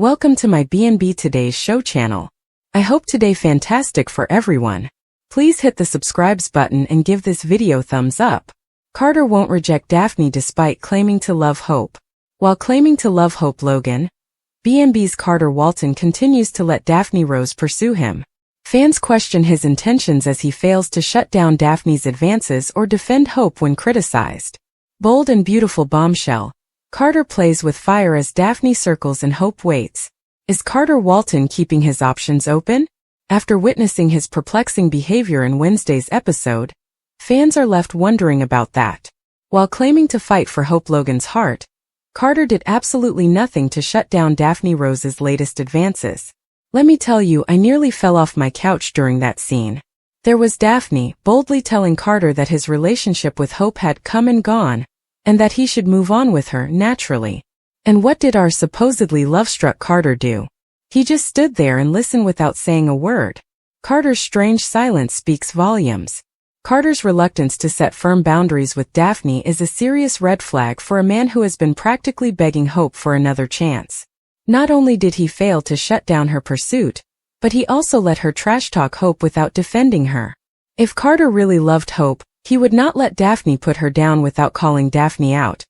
Welcome to my B&B Today's Show channel. I hope today fantastic for everyone. Please hit the subscribes button and give this video thumbs up. Carter won't reject Daphne despite claiming to love Hope. While claiming to love Hope Logan, B&B's Carter Walton continues to let Daphne Rose pursue him. Fans question his intentions as he fails to shut down Daphne's advances or defend Hope when criticized. Bold and beautiful bombshell. Carter plays with fire as Daphne circles and Hope waits. Is Carter Walton keeping his options open? After witnessing his perplexing behavior in Wednesday's episode, fans are left wondering about that. While claiming to fight for Hope Logan's heart, Carter did absolutely nothing to shut down Daphne Rose's latest advances. Let me tell you, I nearly fell off my couch during that scene. There was Daphne boldly telling Carter that his relationship with Hope had come and gone, and that he should move on with her naturally. And what did our supposedly love-struck Carter do? He just stood there and listened without saying a word. Carter's strange silence speaks volumes. Carter's reluctance to set firm boundaries with Daphne is a serious red flag for a man who has been practically begging Hope for another chance. Not only did he fail to shut down her pursuit, but he also let her trash-talk Hope without defending her. If Carter really loved Hope, he would not let Daphne put her down without calling Daphne out,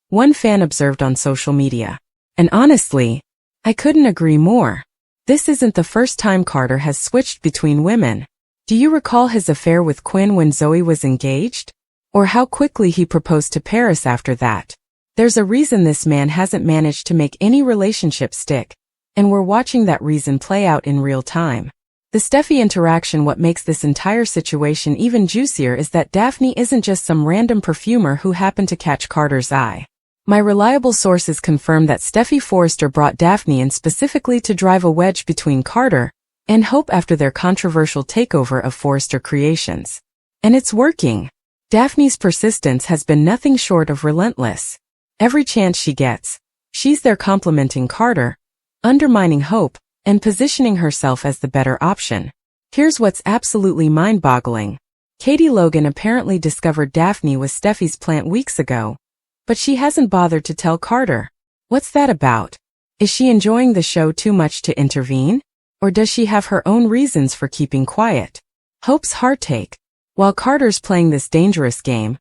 one fan observed on social media. And honestly, I couldn't agree more. This isn't the first time Carter has switched between women. Do you recall his affair with Quinn when Zoe was engaged? Or how quickly he proposed to Paris after that? There's a reason this man hasn't managed to make any relationship stick, and we're watching that reason play out in real time. The Steffi interaction. What makes this entire situation even juicier is that Daphne isn't just some random perfumer who happened to catch Carter's eye. My reliable sources confirm that Steffi Forrester brought Daphne in specifically to drive a wedge between Carter and Hope after their controversial takeover of Forrester Creations. And it's working. Daphne's persistence has been nothing short of relentless. Every chance she gets, she's there complimenting Carter, undermining Hope, and positioning herself as the better option. Here's what's absolutely mind-boggling. Katie Logan apparently discovered Daphne was Steffi's plant weeks ago, but she hasn't bothered to tell Carter. What's that about? Is she enjoying the show too much to intervene? Or does she have her own reasons for keeping quiet? Hope's heartache. While Carter's playing this dangerous game,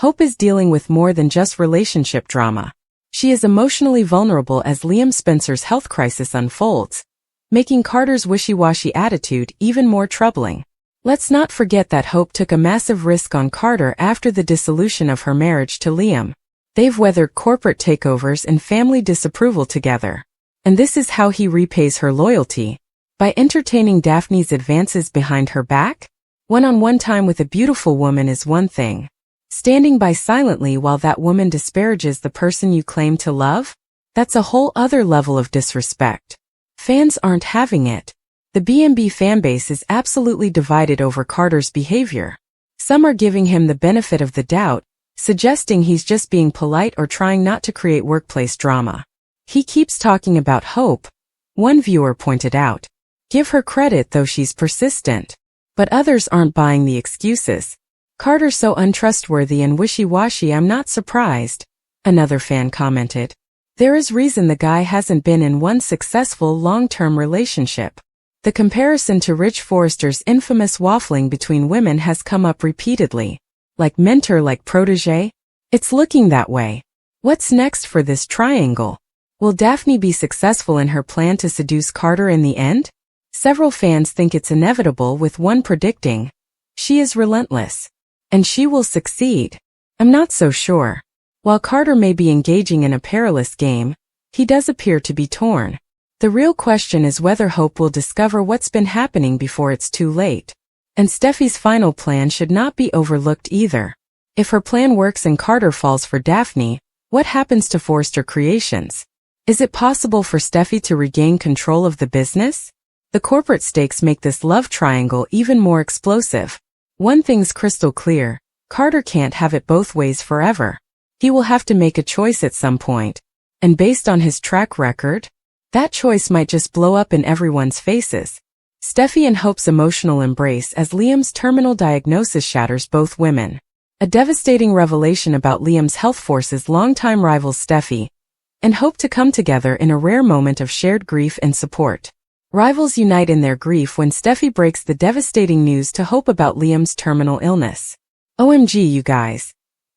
Hope is dealing with more than just relationship drama. She is emotionally vulnerable as Liam Spencer's health crisis unfolds, making Carter's wishy-washy attitude even more troubling. Let's not forget that Hope took a massive risk on Carter after the dissolution of her marriage to Liam. They've weathered corporate takeovers and family disapproval together. And this is how he repays her loyalty. By entertaining Daphne's advances behind her back? One-on-one time with a beautiful woman is one thing. Standing by silently while that woman disparages the person you claim to love? That's a whole other level of disrespect. Fans aren't having it. The B&B fanbase is absolutely divided over Carter's behavior. Some are giving him the benefit of the doubt, suggesting he's just being polite or trying not to create workplace drama. He keeps talking about Hope, one viewer pointed out. Give her credit though, she's persistent. But others aren't buying the excuses. Carter's so untrustworthy and wishy-washy, I'm not surprised, another fan commented. There is reason the guy hasn't been in one successful long-term relationship. The comparison to Rich Forrester's infamous waffling between women has come up repeatedly. Like mentor, like protege? It's looking that way. What's next for this triangle? Will Daphne be successful in her plan to seduce Carter in the end? Several fans think it's inevitable, with one predicting, she is relentless. And she will succeed. I'm not so sure. While Carter may be engaging in a perilous game, he does appear to be torn. The real question is whether Hope will discover what's been happening before it's too late. And Steffi's final plan should not be overlooked either. If her plan works and Carter falls for Daphne, what happens to Forrester Creations? Is it possible for Steffi to regain control of the business? The corporate stakes make this love triangle even more explosive. One thing's crystal clear, Carter can't have it both ways forever. He will have to make a choice at some point. And based on his track record, that choice might just blow up in everyone's faces. Steffi and Hope's emotional embrace as Liam's terminal diagnosis shatters both women. A devastating revelation about Liam's health forces longtime rival Steffi, and Hope to come together in a rare moment of shared grief and support. Rivals unite in their grief when Steffi breaks the devastating news to Hope about Liam's terminal illness. OMG, you guys.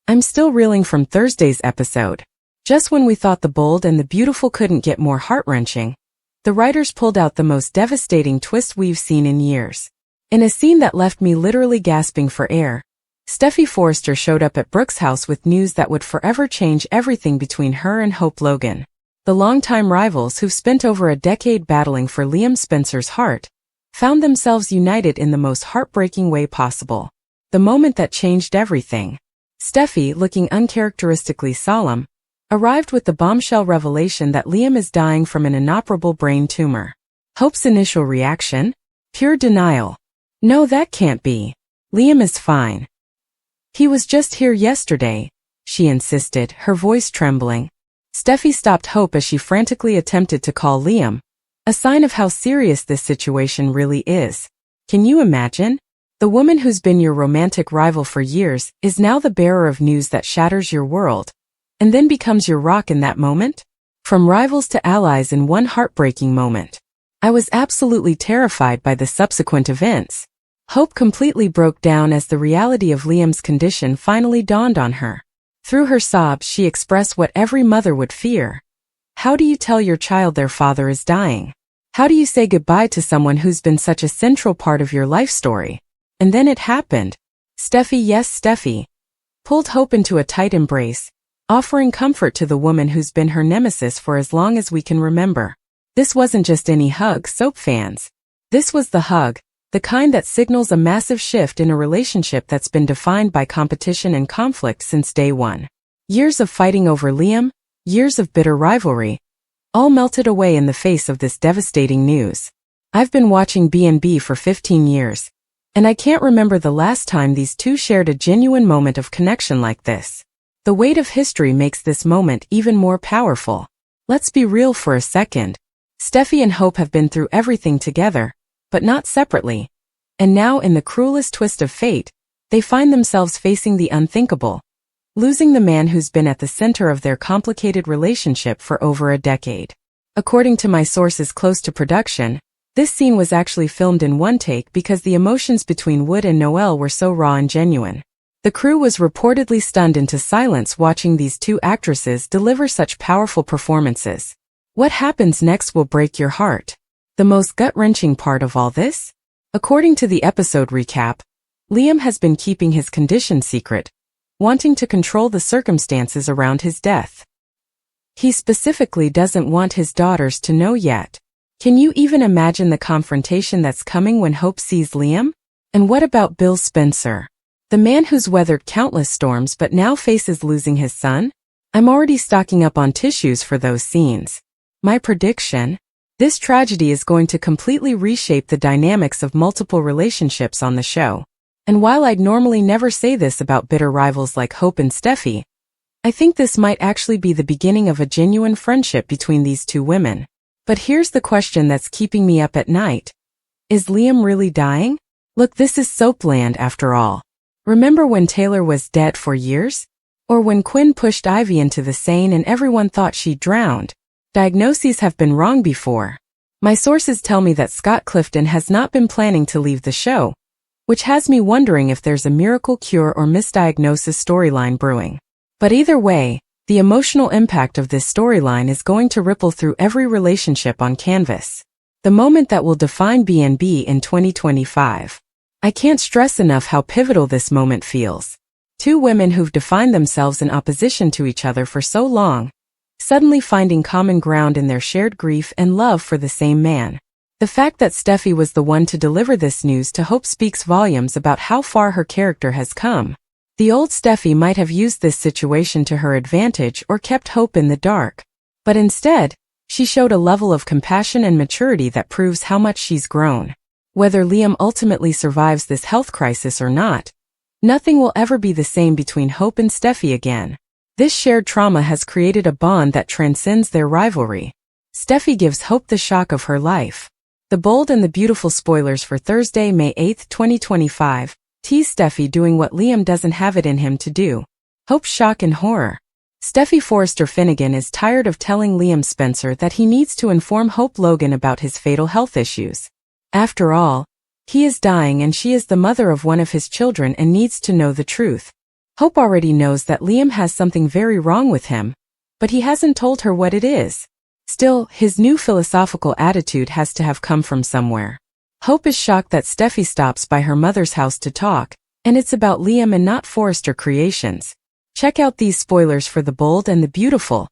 I'm still reeling from Thursday's episode. Just when we thought the bold and the beautiful couldn't get more heart-wrenching, the writers pulled out the most devastating twist we've seen in years. In a scene that left me literally gasping for air, Steffi Forrester showed up at Brooke's house with news that would forever change everything between her and Hope Logan. The longtime rivals who've spent over a decade battling for Liam Spencer's heart found themselves united in the most heartbreaking way possible. The moment that changed everything. Steffi, looking uncharacteristically solemn, arrived with the bombshell revelation that Liam is dying from an inoperable brain tumor. Hope's initial reaction? Pure denial. No, that can't be. Liam is fine. He was just here yesterday, she insisted, her voice trembling. Steffi stopped Hope as she frantically attempted to call Liam, a sign of how serious this situation really is. Can you imagine? The woman who's been your romantic rival for years is now the bearer of news that shatters your world, and then becomes your rock in that moment? From rivals to allies in one heartbreaking moment. I was absolutely terrified by the subsequent events. Hope completely broke down as the reality of Liam's condition finally dawned on her. Through her sobs, she expressed what every mother would fear. How do you tell your child their father is dying? How do you say goodbye to someone who's been such a central part of your life story? And then it happened. Steffi, yes, Steffi, pulled Hope into a tight embrace, offering comfort to the woman who's been her nemesis for as long as we can remember. This wasn't just any hug, soap fans. This was the hug, the kind that signals a massive shift in a relationship that's been defined by competition and conflict since day one. Years of fighting over Liam, years of bitter rivalry, all melted away in the face of this devastating news. I've been watching B&B for 15 years, and I can't remember the last time these two shared a genuine moment of connection like this. The weight of history makes this moment even more powerful. Let's be real for a second. Steffi and Hope have been through everything together, but not separately. And now, in the cruelest twist of fate, they find themselves facing the unthinkable, losing the man who's been at the center of their complicated relationship for over a decade. According to my sources close to production, this scene was actually filmed in one take because the emotions between Wood and Noelle were so raw and genuine. The crew was reportedly stunned into silence watching these two actresses deliver such powerful performances. What happens next will break your heart. The most gut-wrenching part of all this? According to the episode recap, Liam has been keeping his condition secret, wanting to control the circumstances around his death. He specifically doesn't want his daughters to know yet. Can you even imagine the confrontation that's coming when Hope sees Liam? And what about Bill Spencer? The man who's weathered countless storms but now faces losing his son? I'm already stocking up on tissues for those scenes. My prediction? This tragedy is going to completely reshape the dynamics of multiple relationships on the show. And while I'd normally never say this about bitter rivals like Hope and Steffi, I think this might actually be the beginning of a genuine friendship between these two women. But here's the question that's keeping me up at night. Is Liam really dying? Look, this is soapland after all. Remember when Taylor was dead for years? Or when Quinn pushed Ivy into the Seine and everyone thought she drowned? Diagnoses have been wrong before. My sources tell me that Scott Clifton has not been planning to leave the show, which has me wondering if there's a miracle cure or misdiagnosis storyline brewing. But either way, the emotional impact of this storyline is going to ripple through every relationship on canvas. The moment that will define B&B in 2025. I can't stress enough how pivotal this moment feels. Two women who've defined themselves in opposition to each other for so long, suddenly finding common ground in their shared grief and love for the same man. The fact that Steffi was the one to deliver this news to Hope speaks volumes about how far her character has come. The old Steffi might have used this situation to her advantage or kept Hope in the dark. But instead, she showed a level of compassion and maturity that proves how much she's grown. Whether Liam ultimately survives this health crisis or not, nothing will ever be the same between Hope and Steffi again. This shared trauma has created a bond that transcends their rivalry. Steffi gives Hope the shock of her life. The bold and the beautiful spoilers for Thursday, May 8, 2025, tease Steffi doing what Liam doesn't have it in him to do. Hope's shock and horror. Steffi Forrester Finnegan is tired of telling Liam Spencer that he needs to inform Hope Logan about his fatal health issues. After all, he is dying and she is the mother of one of his children and needs to know the truth. Hope already knows that Liam has something very wrong with him, but he hasn't told her what it is. Still, his new philosophical attitude has to have come from somewhere. Hope is shocked that Steffi stops by her mother's house to talk, and it's about Liam and not Forrester creations. Check out these spoilers for The Bold and the Beautiful.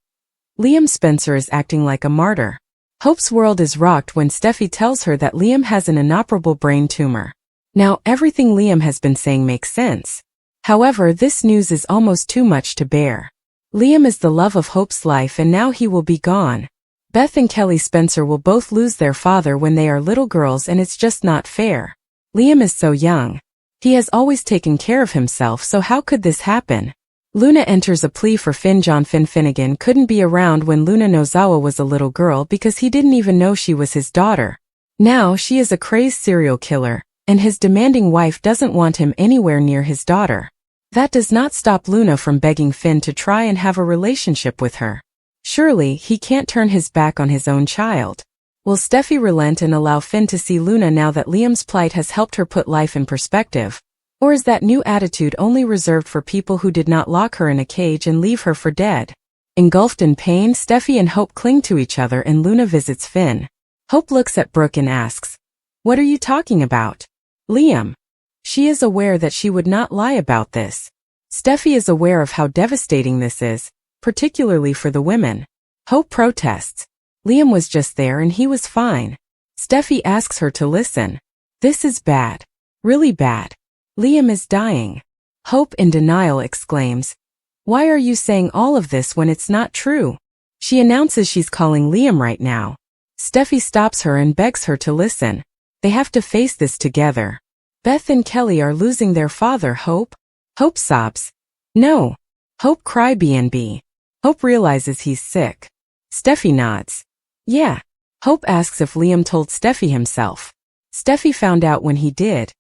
Liam Spencer is acting like a martyr. Hope's world is rocked when Steffi tells her that Liam has an inoperable brain tumor. Now, everything Liam has been saying makes sense. However, this news is almost too much to bear. Liam is the love of Hope's life and now he will be gone. Beth and Kelly Spencer will both lose their father when they are little girls and it's just not fair. Liam is so young. He has always taken care of himself, so how could this happen? Luna enters a plea for Finn. John Finn Finnegan couldn't be around when Luna Nozawa was a little girl because he didn't even know she was his daughter. Now she is a crazed serial killer, and his demanding wife doesn't want him anywhere near his daughter. That does not stop Luna from begging Finn to try and have a relationship with her. Surely, he can't turn his back on his own child. Will Steffi relent and allow Finn to see Luna now that Liam's plight has helped her put life in perspective? Or is that new attitude only reserved for people who did not lock her in a cage and leave her for dead? Engulfed in pain, Steffi and Hope cling to each other and Luna visits Finn. Hope looks at Brooke and asks, "What are you talking about, Liam?" She is aware that she would not lie about this. Steffi is aware of how devastating this is, particularly for the women. Hope protests. Liam was just there and he was fine. Steffi asks her to listen. This is bad. Really bad. Liam is dying. Hope, in denial, exclaims, "Why are you saying all of this when it's not true?" She announces she's calling Liam right now. Steffi stops her and begs her to listen. They have to face this together. Beth and Kelly are losing their father. Hope? Hope sobs. No. Hope cry BNB. Hope realizes he's sick. Steffi nods. Yeah. Hope asks if Liam told Steffi himself. Steffi found out when he did.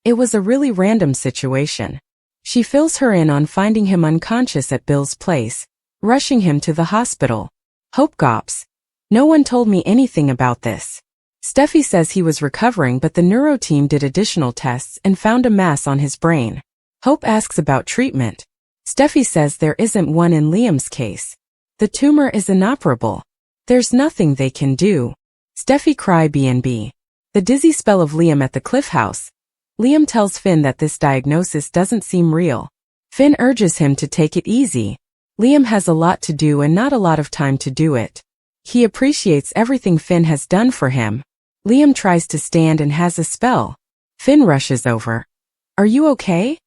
It was a really random situation. She fills her in on finding him unconscious at Bill's place, rushing him to the hospital. Hope gawps. No one told me anything about this. Steffi says he was recovering, but the neuro team did additional tests and found a mass on his brain. Hope asks about treatment. Steffi says there isn't one in Liam's case. The tumor is inoperable. There's nothing they can do. Steffi cry BNB. The dizzy spell of Liam at the Cliff House. Liam tells Finn that this diagnosis doesn't seem real. Finn urges him to take it easy. Liam has a lot to do and not a lot of time to do it. He appreciates everything Finn has done for him. Liam tries to stand and has a spell. Finn rushes over. Are you okay?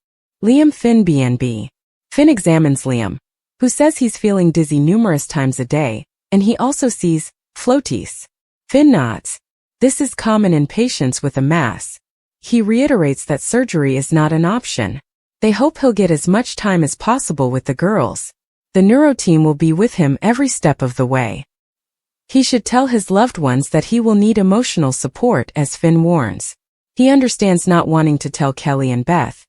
Liam Finn BNB. Finn examines Liam, who says he's feeling dizzy numerous times a day, and he also sees floaties. Finn nods. This is common in patients with a mass. He reiterates that surgery is not an option. They hope he'll get as much time as possible with the girls. The neuro team will be with him every step of the way. He should tell his loved ones that he will need emotional support, as Finn warns. He understands not wanting to tell Kelly and Beth.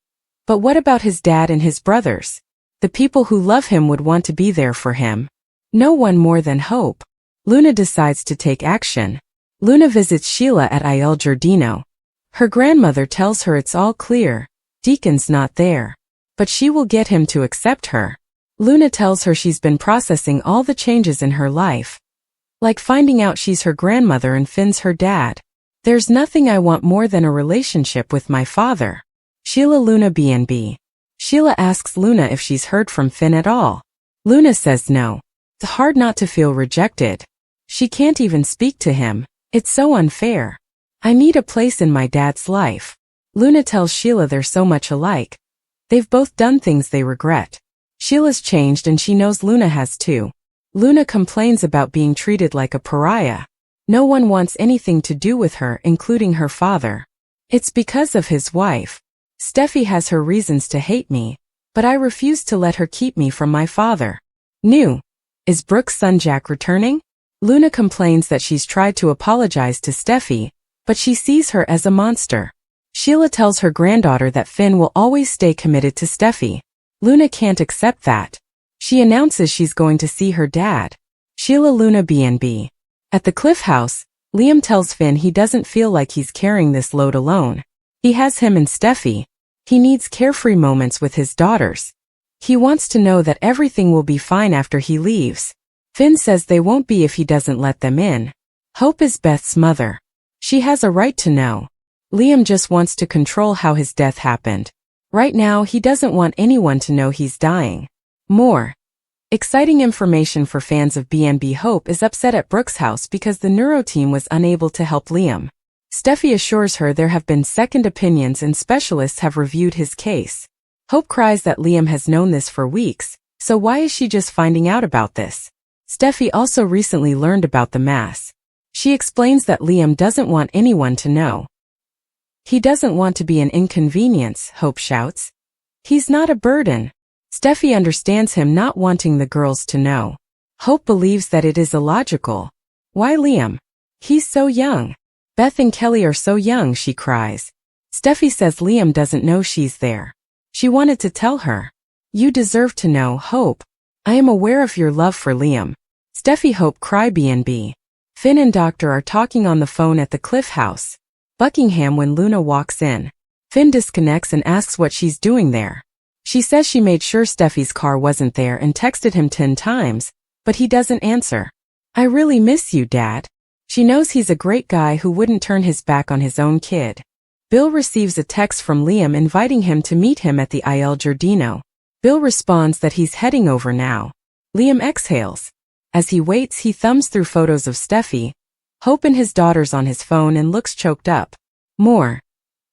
But what about his dad and his brothers? The people who love him would want to be there for him. No one more than Hope. Luna decides to take action. Luna visits Sheila at Il Giardino. Her grandmother tells her it's all clear. Deacon's not there. But she will get him to accept her. Luna tells her she's been processing all the changes in her life. Like finding out she's her grandmother and Finn's her dad. There's nothing I want more than a relationship with my father. Sheila Luna BNB. Sheila asks Luna if she's heard from Finn at all. Luna says no. It's hard not to feel rejected. She can't even speak to him. It's so unfair. I need a place in my dad's life. Luna tells Sheila they're so much alike. They've both done things they regret. Sheila's changed and she knows Luna has too. Luna complains about being treated like a pariah. No one wants anything to do with her, including her father. It's because of his wife. Steffi has her reasons to hate me, but I refuse to let her keep me from my father. New. Is Brooke's son Jack returning? Luna complains that she's tried to apologize to Steffi, but she sees her as a monster. Sheila tells her granddaughter that Finn will always stay committed to Steffi. Luna can't accept that. She announces she's going to see her dad. Sheila Luna B&B. At the Cliff House, Liam tells Finn he doesn't feel like he's carrying this load alone. He has him and Steffi. He needs carefree moments with his daughters. He wants to know that everything will be fine after he leaves. Finn says they won't be if he doesn't let them in. Hope is Beth's mother. She has a right to know. Liam just wants to control how his death happened. Right now he doesn't want anyone to know he's dying. More exciting information for fans of B&B. Hope is upset at Brooke's house because the neuro team was unable to help Liam. Steffi assures her there have been second opinions and specialists have reviewed his case. Hope cries that Liam has known this for weeks, so why is she just finding out about this? Steffi also recently learned about the mass. She explains that Liam doesn't want anyone to know. He doesn't want to be an inconvenience, Hope shouts. He's not a burden. Steffi understands him not wanting the girls to know. Hope believes that it is illogical. Why Liam? He's so young. Beth and Kelly are so young, she cries. Steffi says Liam doesn't know she's there. She wanted to tell her. You deserve to know, Hope. I am aware of your love for Liam. Steffi Hope cry B&B. Finn and Doctor are talking on the phone at the Cliff House. Buckingham when Luna walks in. Finn disconnects and asks what she's doing there. She says she made sure Steffi's car wasn't there and texted him 10 times, but he doesn't answer. I really miss you, Dad. She knows he's a great guy who wouldn't turn his back on his own kid. Bill receives a text from Liam inviting him to meet him at the Il Giardino. Bill responds that he's heading over now. Liam exhales. As he waits, he thumbs through photos of Steffi, Hope and his daughters on his phone and looks choked up. More.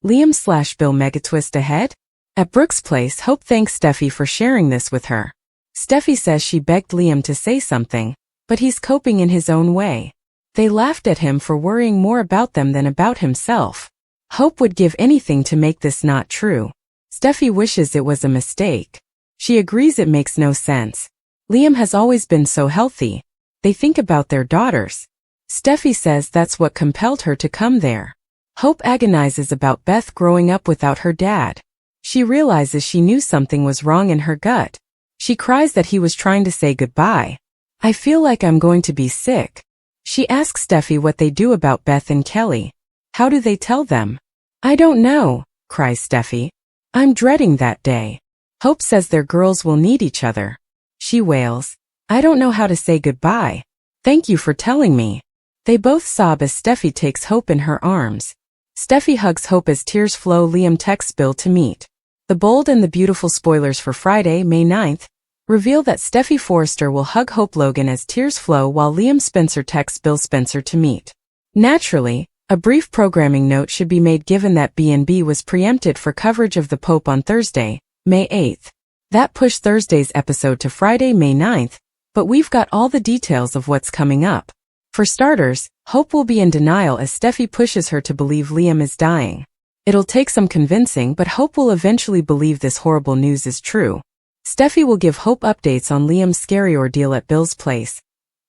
Liam/Bill megatwist ahead? At Brooke's place, Hope thanks Steffi for sharing this with her. Steffi says she begged Liam to say something, but he's coping in his own way. They laughed at him for worrying more about them than about himself. Hope would give anything to make this not true. Steffi wishes it was a mistake. She agrees it makes no sense. Liam has always been so healthy. They think about their daughters. Steffi says that's what compelled her to come there. Hope agonizes about Beth growing up without her dad. She realizes she knew something was wrong in her gut. She cries that he was trying to say goodbye. I feel like I'm going to be sick. She asks Steffi what they do about Beth and Kelly. How do they tell them? I don't know, cries Steffi. I'm dreading that day. Hope says their girls will need each other. She wails. I don't know how to say goodbye. Thank you for telling me. They both sob as Steffi takes Hope in her arms. Steffi hugs Hope as tears flow. Liam texts Bill to meet. The bold and the beautiful spoilers for Friday, May 9th, reveal that Steffi Forrester will hug Hope Logan as tears flow while Liam Spencer texts Bill Spencer to meet. Naturally, a brief programming note should be made given that B&B was preempted for coverage of the Pope on Thursday, May 8th. That pushed Thursday's episode to Friday, May 9th, but we've got all the details of what's coming up. For starters, Hope will be in denial as Steffi pushes her to believe Liam is dying. It'll take some convincing, but Hope will eventually believe this horrible news is true. Steffi will give Hope updates on Liam's scary ordeal at Bill's place,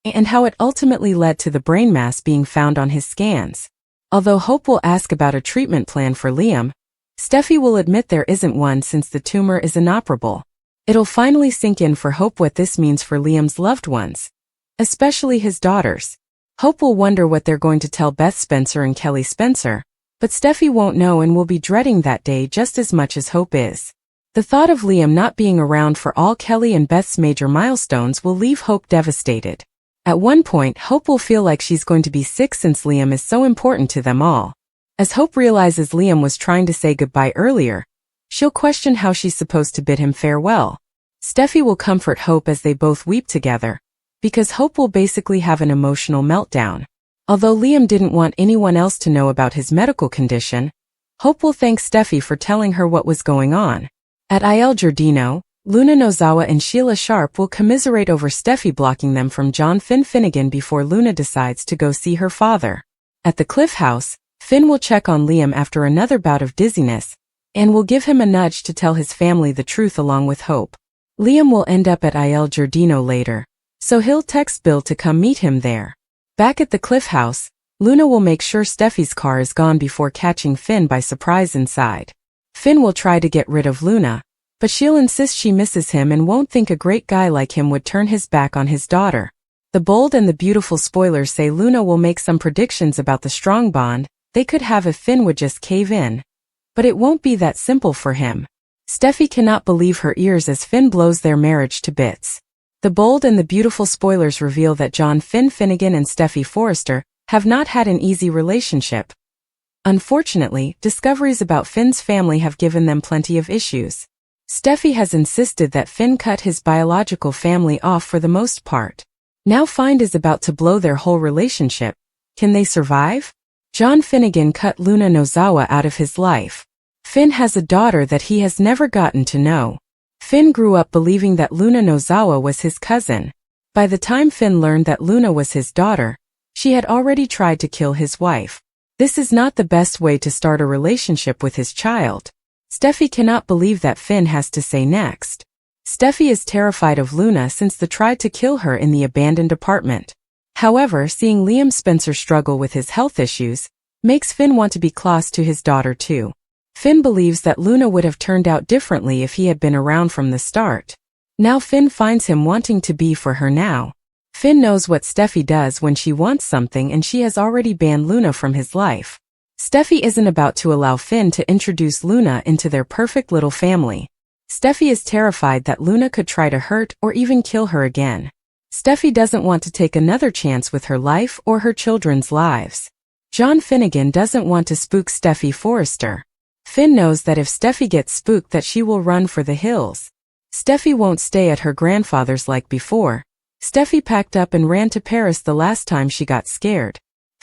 and how it ultimately led to the brain mass being found on his scans. Although Hope will ask about a treatment plan for Liam, Steffi will admit there isn't one since the tumor is inoperable. It'll finally sink in for Hope what this means for Liam's loved ones, especially his daughters. Hope will wonder what they're going to tell Beth Spencer and Kelly Spencer, but Steffi won't know and will be dreading that day just as much as Hope is. The thought of Liam not being around for all Kelly and Beth's major milestones will leave Hope devastated. At one point, Hope will feel like she's going to be sick since Liam is so important to them all. As Hope realizes Liam was trying to say goodbye earlier, she'll question how she's supposed to bid him farewell. Steffi will comfort Hope as they both weep together, because Hope will basically have an emotional meltdown. Although Liam didn't want anyone else to know about his medical condition, Hope will thank Steffi for telling her what was going on. At Il Giardino, Luna Nozawa and Sheila Sharp will commiserate over Steffi blocking them from John Finnegan before Luna decides to go see her father. At the Cliff House, Finn will check on Liam after another bout of dizziness, and will give him a nudge to tell his family the truth along with Hope. Liam will end up at Il Giardino later, so he'll text Bill to come meet him there. Back at the Cliff House, Luna will make sure Steffi's car is gone before catching Finn by surprise inside. Finn will try to get rid of Luna, But she'll insist she misses him and won't think a great guy like him would turn his back on his daughter. The bold and the beautiful spoilers say Luna will make some predictions about the strong bond they could have if Finn would just cave in. But it won't be that simple for him. Steffi cannot believe her ears as Finn blows their marriage to bits. The bold and the beautiful spoilers reveal that John Finn Finnegan and Steffi Forrester have not had an easy relationship. Unfortunately, discoveries about Finn's family have given them plenty of issues. Steffi has insisted that Finn cut his biological family off for the most part. Now Find is about to blow their whole relationship. Can they survive? John Finnegan cut Luna Nozawa out of his life. Finn has a daughter that he has never gotten to know. Finn grew up believing that Luna Nozawa was his cousin. By the time Finn learned that Luna was his daughter, she had already tried to kill his wife. This is not the best way to start a relationship with his child. Steffi cannot believe that Finn has to say next. Steffi is terrified of Luna since they tried to kill her in the abandoned apartment. However, seeing Liam Spencer struggle with his health issues makes Finn want to be close to his daughter too. Finn believes that Luna would have turned out differently if he had been around from the start. Now Finn finds him wanting to be for her now. Finn knows what Steffi does when she wants something and she has already banned Luna from his life. Steffi isn't about to allow Finn to introduce Luna into their perfect little family. Steffi is terrified that Luna could try to hurt or even kill her again. Steffi doesn't want to take another chance with her life or her children's lives. John Finnegan doesn't want to spook Steffi Forrester. Finn knows that if Steffi gets spooked that she will run for the hills. Steffi won't stay at her grandfather's like before. Steffi packed up and ran to Paris the last time she got scared.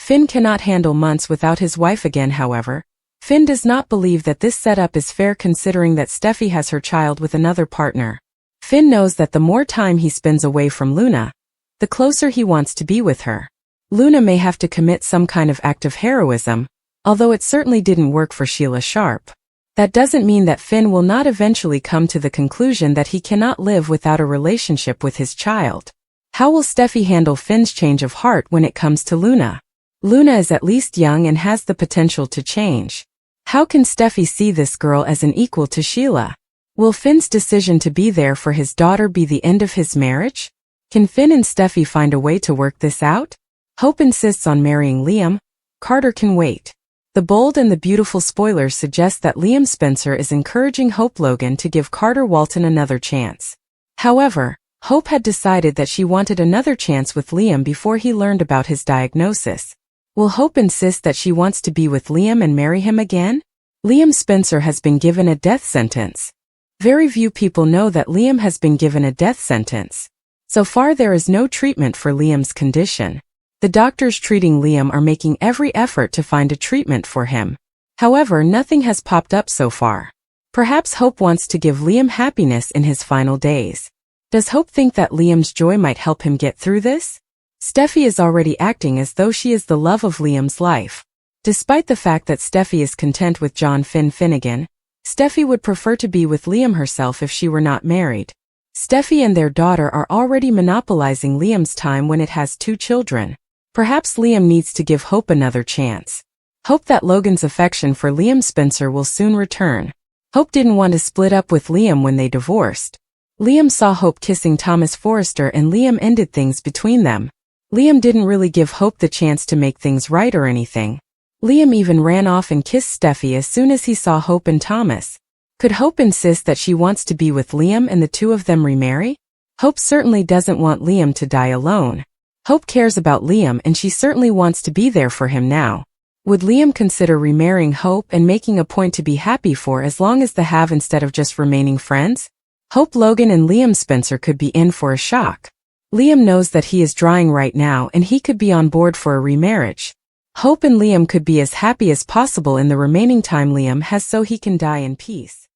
Finn cannot handle months without his wife again, however. Finn does not believe that this setup is fair considering that Steffi has her child with another partner. Finn knows that the more time he spends away from Luna, the closer he wants to be with her. Luna may have to commit some kind of act of heroism, although it certainly didn't work for Sheila Sharp. That doesn't mean that Finn will not eventually come to the conclusion that he cannot live without a relationship with his child. How will Steffi handle Finn's change of heart when it comes to Luna? Luna is at least young and has the potential to change. How can Steffi see this girl as an equal to Sheila? Will Finn's decision to be there for his daughter be the end of his marriage? Can Finn and Steffi find a way to work this out? Hope insists on marrying Liam. Carter can wait. The bold and the beautiful spoilers suggest that Liam Spencer is encouraging Hope Logan to give Carter Walton another chance. However, Hope had decided that she wanted another chance with Liam before he learned about his diagnosis. Will Hope insist that she wants to be with Liam and marry him again? Liam Spencer has been given a death sentence. Very few people know that Liam has been given a death sentence. So far there is no treatment for Liam's condition. The doctors treating Liam are making every effort to find a treatment for him. However, nothing has popped up so far. Perhaps Hope wants to give Liam happiness in his final days. Does Hope think that Liam's joy might help him get through this? Steffi is already acting as though she is the love of Liam's life. Despite the fact that Steffi is content with John Finn Finnegan, Steffi would prefer to be with Liam herself if she were not married. Steffi and their daughter are already monopolizing Liam's time when it has 2 children. Perhaps Liam needs to give Hope another chance. Hope that Logan's affection for Liam Spencer will soon return. Hope didn't want to split up with Liam when they divorced. Liam saw Hope kissing Thomas Forrester and Liam ended things between them. Liam didn't really give Hope the chance to make things right or anything. Liam even ran off and kissed Steffi as soon as he saw Hope and Thomas. Could Hope insist that she wants to be with Liam and the 2 of them remarry? Hope certainly doesn't want Liam to die alone. Hope cares about Liam and she certainly wants to be there for him now. Would Liam consider remarrying Hope and making a point to be happy for as long as they have instead of just remaining friends? Hope Logan and Liam Spencer could be in for a shock. Liam knows that he is drying right now and he could be on board for a remarriage. Hope and Liam could be as happy as possible in the remaining time Liam has so he can die in peace.